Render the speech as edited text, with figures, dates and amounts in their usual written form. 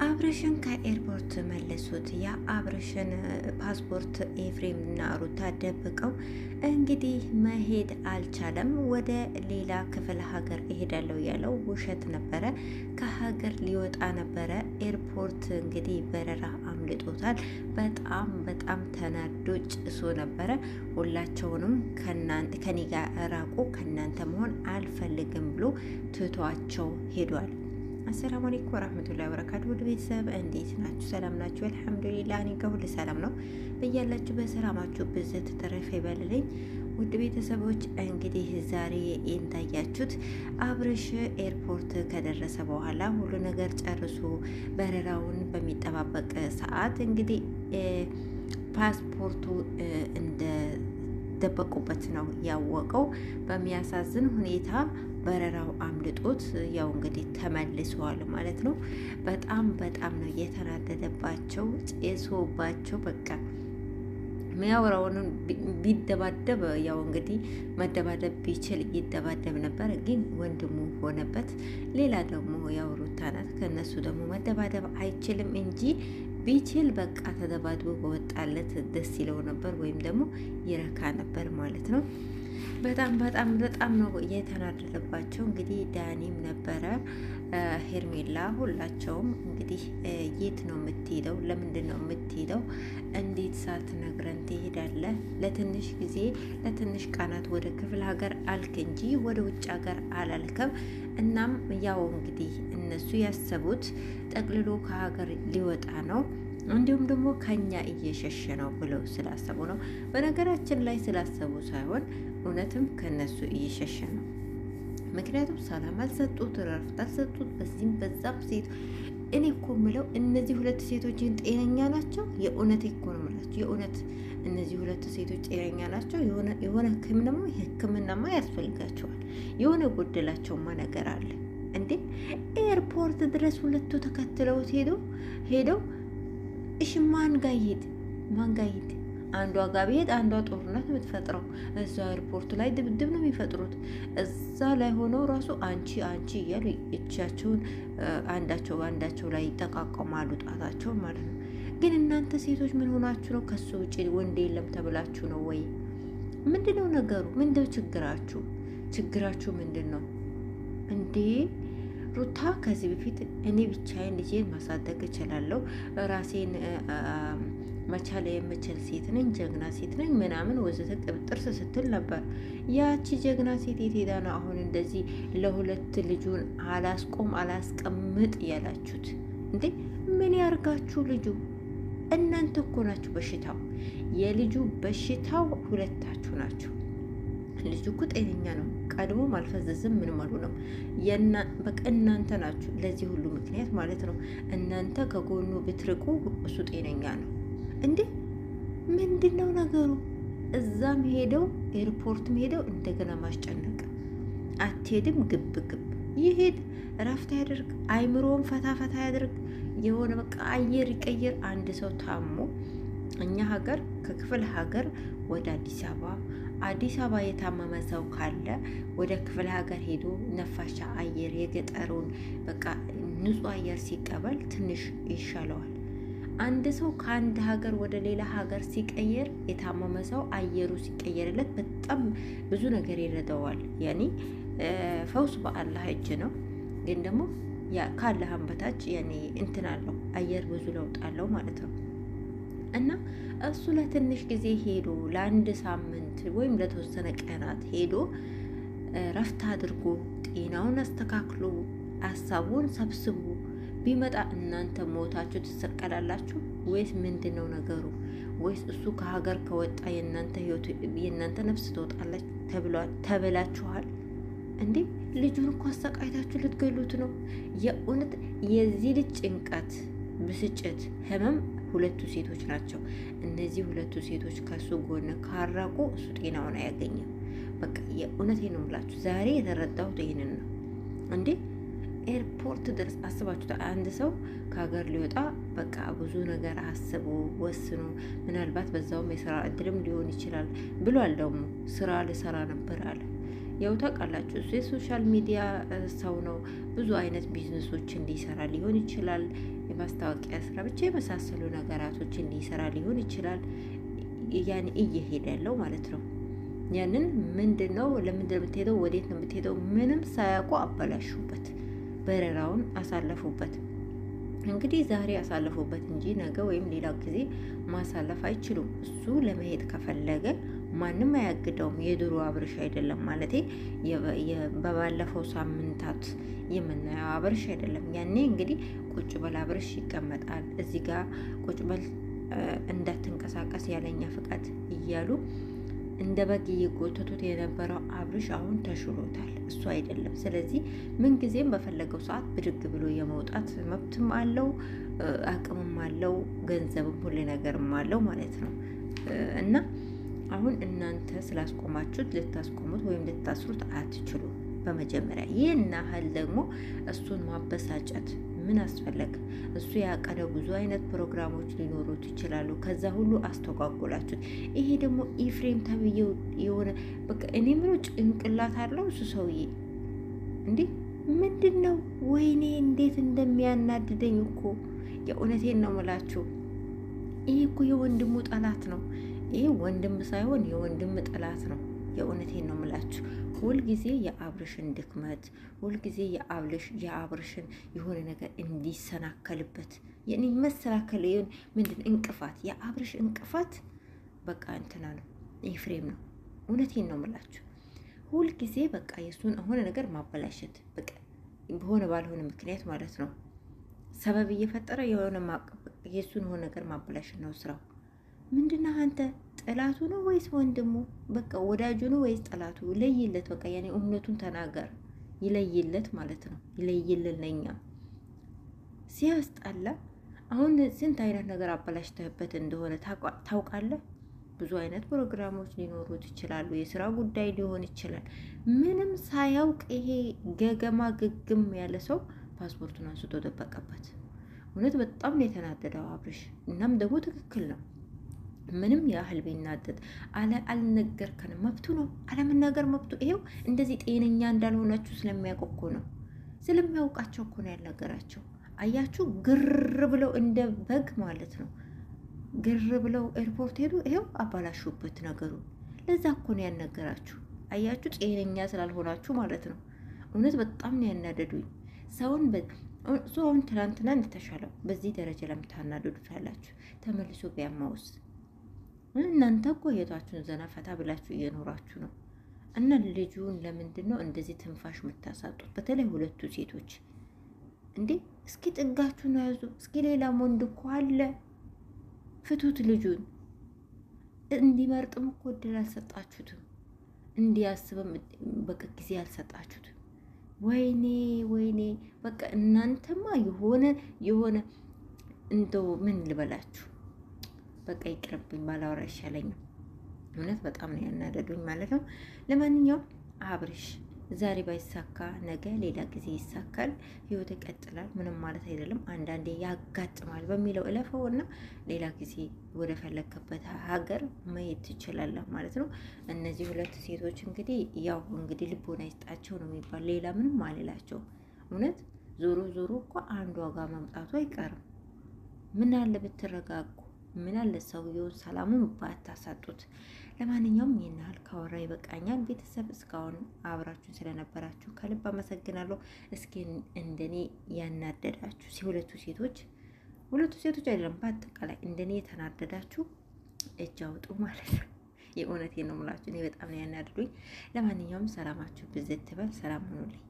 አብርሽን ከኤርፖርት መለሱት። ያ አብርሽን ፓስፖርት ኤፍሬምና ሩታ ደብቀው እንግዲህ መሄድ አልቻለም። ወደ ሌላ ክፍለ ሀገር እሄዳለሁ ያለው ውሸት ነበረ። ከሀገር ሊወጣ ነበረ። ኤርፖርት እንግዲህ በረራ አምልጦታል። በጣም በጣም ተናዶ ጭሶ ነበረ። ሁላቸውንም ከኔ ጋር ራቁ፣ ከእናንተ መሆን አልፈልግም ብሎ ትቷቸው ሄዷል። አሰላሙ አለይኩም ወራህመቱላሂ ወበረካቱ። ውድ ቤተሰብ እንዴት ናችሁ? ሰላም ናችሁ? አልሐምዱሊላህ እኔ ጋር ሁሉ ሰላም ነው። በያላችሁ በሰላማችሁ ብዝት ተረፈ ይበልልኝ። ውድ ቤተሰቦች እንግዲህ ዛሬ እንዳያችሁት አብርሽ ኤርፖርት ከደረሰ በኋላ ሁሉ ነገር ጨርሶ በረራውን በሚጠባበቅ ሰዓት እንግዲህ ፓስፖርቱ እንደ ደበቁበት ነው ያወቀው። በሚያሳዝን ሁኔታ በረራው አምልጦት ያው እንግዲህ ተመልሰዋል ማለት ነው። በጣም በጣም ነው የተናደደባቸው፣ ጭሶባቸው በቃ ሚያወራውን ቢደባደብ ያው እንግዲህ መደባደብ ቢችል ይደባደብ ነበር፣ ግን ወንድሙ ሆነበት። ሌላ ደግሞ ያው ሩታ ናት። ከነሱ ደግሞ መደባደብ አይችልም እንጂ ቢችል በቃ ተደባድቦ በወጣለት ደስ ይለው ነበር፣ ወይም ደግሞ ይረካ ነበር ማለት ነው። በጣም በጣም በጣም ነው የተናደደባቸው። እንግዲህ ዳኒም ነበረ ሄርሜላ፣ ሁላቸውም እንግዲህ የት ነው የምትሄደው? ለምንድን ነው የምትሄደው? እንዴት ሳትነግረን ትሄዳለህ? ለትንሽ ጊዜ ለትንሽ ቀናት ወደ ክፍለ ሀገር አልክ እንጂ ወደ ውጭ ሀገር አላልከም። እናም ያው እንግዲህ እነሱ ያሰቡት ጠቅልሎ ከሀገር ሊወጣ ነው፣ እንዲሁም ደግሞ ከኛ እየሸሸ ነው ብለው ስላሰቡ ነው። በነገራችን ላይ ስላሰቡ ሳይሆን እውነትም ከነሱ እየሸሸ ነው። ምክንያቱም ሰላም አልሰጡት፣ ረፍት አልሰጡት፣ በዚህም በዛም ሴት እኔ እኮ ምለው እነዚህ ሁለት ሴቶችን ጤነኛ ናቸው? የእውነት እኮ ነው የምላቸው። የእውነት እነዚህ ሁለት ሴቶች ጤነኛ ናቸው? የሆነ ሕክምናማ ያስፈልጋቸዋል። የሆነ ጎደላቸውማ ነገር አለ እንዴ! ኤርፖርት ድረስ ሁለቱ ተከትለውት ሄደው እሺ ማን ጋ ይሄድ? አንዷ ጋ ቢሄድ አንዷ ጦርነት የምትፈጥረው እዛ ኤርፖርት ላይ ድብድብ ነው የሚፈጥሩት። እዛ ላይ ሆነው ራሱ አንቺ እያሉ እጃቸውን አንዳቸው ላይ ይጠቃቀማሉ፣ ጣታቸው ማለት ነው። ግን እናንተ ሴቶች ምን ሆናችሁ ነው? ከሱ ውጭ ወንድ የለም ተብላችሁ ነው ወይ? ምንድነው ነገሩ? ምንድነው ችግራችሁ ምንድን ነው እንዴ? ሩታ ከዚህ በፊት እኔ ብቻዬን ልጄን ማሳደግ እችላለሁ፣ ራሴን መቻል የምችል ሴት ነኝ፣ ጀግና ሴት ነኝ ምናምን ወዘተ ቅብጥርስ ስትል ነበር። ያቺ ጀግና ሴት የት ሄዳ ነው አሁን እንደዚህ ለሁለት ልጁን አላስቀምጥ ያላችሁት እንዴ? ምን ያርጋችሁ ልጁ? እናንተ እኮ ናችሁ በሽታው። የልጁ በሽታው ሁለታችሁ ናችሁ። ልጁ እኮ ጤነኛ ነው። ቀድሞም አልፈዘዝም ምንም አሉ ነው። በቃ እናንተ ናችሁ ለዚህ ሁሉ ምክንያት ማለት ነው። እናንተ ከጎኑ ብትርቁ እሱ ጤነኛ ነው እንዴ? ምንድን ነው ነገሩ? እዛም ሄደው ኤርፖርትም ሄደው እንደገና ማስጨነቅ። አትሄድም? ግብ ይሄድ፣ እረፍት ያደርግ፣ አይምሮውን ፈታ ያደርግ፣ የሆነ በቃ አየር ይቀይር። አንድ ሰው ታሞ እኛ ሀገር ከክፍለ ሀገር ወደ አዲስ አበባ የታመመ ሰው ካለ ወደ ክፍለ ሀገር ሄዶ ነፋሻ አየር የገጠሩን በቃ ንጹህ አየር ሲቀበል ትንሽ ይሻለዋል። አንድ ሰው ከአንድ ሀገር ወደ ሌላ ሀገር ሲቀየር የታመመ ሰው አየሩ ሲቀየርለት በጣም ብዙ ነገር ይረዳዋል። ያኔ ፈውስ በአላህ እጅ ነው። ግን ደግሞ ካለህም በታች ያኔ እንትን አለው አየር ብዙ ለውጥ አለው ማለት ነው። እና እሱ ለትንሽ ጊዜ ሄዶ ለአንድ ሳምንት ወይም ለተወሰነ ቀናት ሄዶ ረፍት አድርጎ ጤናውን አስተካክሎ ሀሳቡን ሰብስቦ ቢመጣ እናንተ ሞታችሁ ትሰቀላላችሁ ወይስ ምንድን ነው ነገሩ? ወይስ እሱ ከሀገር ከወጣ የእናንተ ነፍስ ትወጣለች ተብላችኋል እንዴ? ልጁን እኮ አሰቃይታችሁ ልትገሉት ነው። የእውነት የዚህ ልጅ ጭንቀት፣ ብስጭት፣ ህመም ሁለቱ ሴቶች ናቸው። እነዚህ ሁለቱ ሴቶች ከሱ ጎን ካራቁ እሱ ጤናውን አያገኝም። በቃ የእውነቴ ነው ብላችሁ ዛሬ የተረዳሁት ይህንን ነው እንዴ። ኤርፖርት ድረስ አስባችሁት አንድ ሰው ከሀገር ሊወጣ በቃ ብዙ ነገር አስቦ ወስኖ ምናልባት በዛውም የስራ እድልም ሊሆን ይችላል ብሏል። ደግሞ ስራ ልሰራ ነበር አለ። ያው ታውቃላችሁ እሱ የሶሻል ሚዲያ ሰው ነው። ብዙ አይነት ቢዝነሶች እንዲሰራ ሊሆን ይችላል፣ የማስታወቂያ ስራ ብቻ የመሳሰሉ ነገራቶች እንዲሰራ ሊሆን ይችላል። ያን እየሄደ ያለው ማለት ነው። ያንን ምንድን ነው ለምንድን ነው የምትሄደው፣ ወዴት ነው የምትሄደው፣ ምንም ሳያውቁ አበላሹበት፣ በረራውን አሳለፉበት። እንግዲህ ዛሬ አሳለፉበት እንጂ ነገ ወይም ሌላ ጊዜ ማሳለፍ አይችሉም። እሱ ለመሄድ ከፈለገ ማንም አያግደውም። የድሮ አብርሽ አይደለም ማለቴ በባለፈው ሳምንታት የምናየው አብርሽ አይደለም። ያኔ እንግዲህ ቁጭ በል አብርሽ ይቀመጣል እዚህ ጋር ቁጭ በል እንዳትንቀሳቀስ ያለኛ ፍቃድ እያሉ እንደ በግ እየጎተቱት የነበረው አብርሽ አሁን ተሽሎታል፣ እሱ አይደለም። ስለዚህ ምንጊዜም በፈለገው ሰዓት ብድግ ብሎ የመውጣት መብትም አለው፣ አቅምም አለው፣ ገንዘብም ሁሉ ነገርም አለው ማለት ነው። እና አሁን እናንተ ስላስቆማችሁት ልታስቆሙት ወይም ልታስሩት አትችሉም። በመጀመሪያ ይህን ያህል ደግሞ እሱን ማበሳጨት ምን አስፈለገ? እሱ ያቀደው ብዙ አይነት ፕሮግራሞች ሊኖሩት ይችላሉ። ከዛ ሁሉ አስተጓጎላችሁት። ይሄ ደግሞ ኢፍሬም ተብዬው የሆነ በቃ እኔ ምሮ ጭንቅላት አለው እሱ ሰውዬ እንዴ! ምንድን ነው? ወይኔ እንዴት እንደሚያናድደኝ እኮ የእውነቴን ነው ምላችሁ። ይሄ እኮ የወንድሙ ጠላት ነው። ይሄ ወንድም ሳይሆን የወንድም ጠላት ነው። የእውነቴን ነው ምላችሁ። ሁልጊዜ የአብርሽን ድክመት፣ ሁልጊዜ የአብርሽን የሆነ ነገር እንዲሰናከልበት የኔ መሰናከል ምንድን እንቅፋት፣ የአብርሽ እንቅፋት በቃ እንትና ነው ኤፍሬም ነው። እውነቴን ነው ምላችሁ። ሁልጊዜ በቃ የሱን የሆነ ነገር ማበላሸት በቃ በሆነ ባልሆነ ምክንያት ማለት ነው ሰበብ እየፈጠረ የሆነ የሱን የሆነ ነገር ማበላሸት ነው ስራው። ምንድነው አንተ ጠላቱ ነው ወይስ ወንድሙ? በቃ ወዳጁ ነው ወይስ ጠላቱ? ይለይለት። በቃ ያኔ እውነቱን ተናገር፣ ይለይለት ማለት ነው። ይለይልን ለኛ ሲያስጣላ። አሁን ስንት አይነት ነገር አበላሽተህበት እንደሆነ ታውቃለህ። ብዙ አይነት ፕሮግራሞች ሊኖሩት ይችላሉ። የስራ ጉዳይ ሊሆን ይችላል። ምንም ሳያውቅ ይሄ ገገማ ግግም ያለ ሰው ፓስፖርቱን አንስቶ ደበቀበት። እውነት በጣም ነው የተናደደው አብርሽ። እናም ደግሞ ትክክል ነው። ምንም ያህል ቢናደድ አልነገርከንም፣ መብቱ ነው። አለመናገር መብቱ። ይሄው እንደዚህ ጤነኛ እንዳልሆናችሁ ስለሚያውቅ እኮ ነው፣ ስለሚያውቃቸው እኮ ነው ያልነገራቸው። አያችሁ፣ ግር ብለው እንደ በግ ማለት ነው፣ ግር ብለው ኤርፖርት ሄዱ። ይሄው አባላሹበት ነገሩ። ለዛ እኮ ነው ያልነገራችሁ። አያችሁ፣ ጤነኛ ስላልሆናችሁ ማለት ነው። እውነት በጣም ነው ያናደዱኝ። ሰውን አሁን ትናንትና እንደተሻለው በዚህ ደረጃ ለምታናደዱታላችሁ። ተመልሶ ቢያማውስ? እናንተ እኮ ህይወታችሁን ዘና ፈታ ብላችሁ እየኖራችሁ ነው። እና ልጁን ለምንድን ነው እንደዚህ ትንፋሽ የምታሳጡት? በተለይ ሁለቱ ሴቶች እንዴ! እስኪ ጥጋችሁን ያዙ። እስኪ ሌላም ወንድ እኮ አለ፣ ፍቱት ልጁን። እንዲመርጥም እኮ እድል አልሰጣችሁትም፣ እንዲያስብም በቃ ጊዜ አልሰጣችሁትም። ወይኔ ወይኔ! በቃ እናንተማ የሆነ እንደው ምን ልበላችሁ፣ በቃ ይቅርብኝ፣ ባላወራ ይሻለኛል። እውነት በጣም ነው ያናደዱኝ ማለት ነው። ለማንኛውም አብርሽ ዛሬ ባይሳካ ነገ ሌላ ጊዜ ይሳካል። ህይወት ይቀጥላል። ምንም ማለት አይደለም። አንዳንዴ ያጋጥማል በሚለው እለፈው እና ሌላ ጊዜ ወደ ፈለክበት ሀገር መሄድ ትችላለህ ማለት ነው። እነዚህ ሁለት ሴቶች እንግዲህ ያው እንግዲህ ልቦና ይስጣቸው ነው የሚባል፣ ሌላ ምንም አልላቸው። እውነት ዞሮ ዞሮ እኮ አንዷ ጋር መምጣቱ አይቀርም። ምን አለ ብትረጋጉ፣ ምን አለ ሰውየውን ሰላሙን ባታሳጡት። ለማንኛውም ይህን ያህል ካወራ ይበቃኛል። ቤተሰብ እስካሁን አብራችሁ ስለነበራችሁ ከልብ አመሰግናለሁ። እስኪ እንደኔ ያናደዳችሁ ሁለቱ ሴቶች አይደለም በአጠቃላይ እንደኔ የተናደዳችሁ እጅ አውጡ ማለት ነው። የእውነቴን ነው የምላችሁ። እኔ በጣም ነው ያናደዱኝ። ለማንኛውም ሰላማችሁ ብዝት ትበል። ሰላም ሁኑልኝ።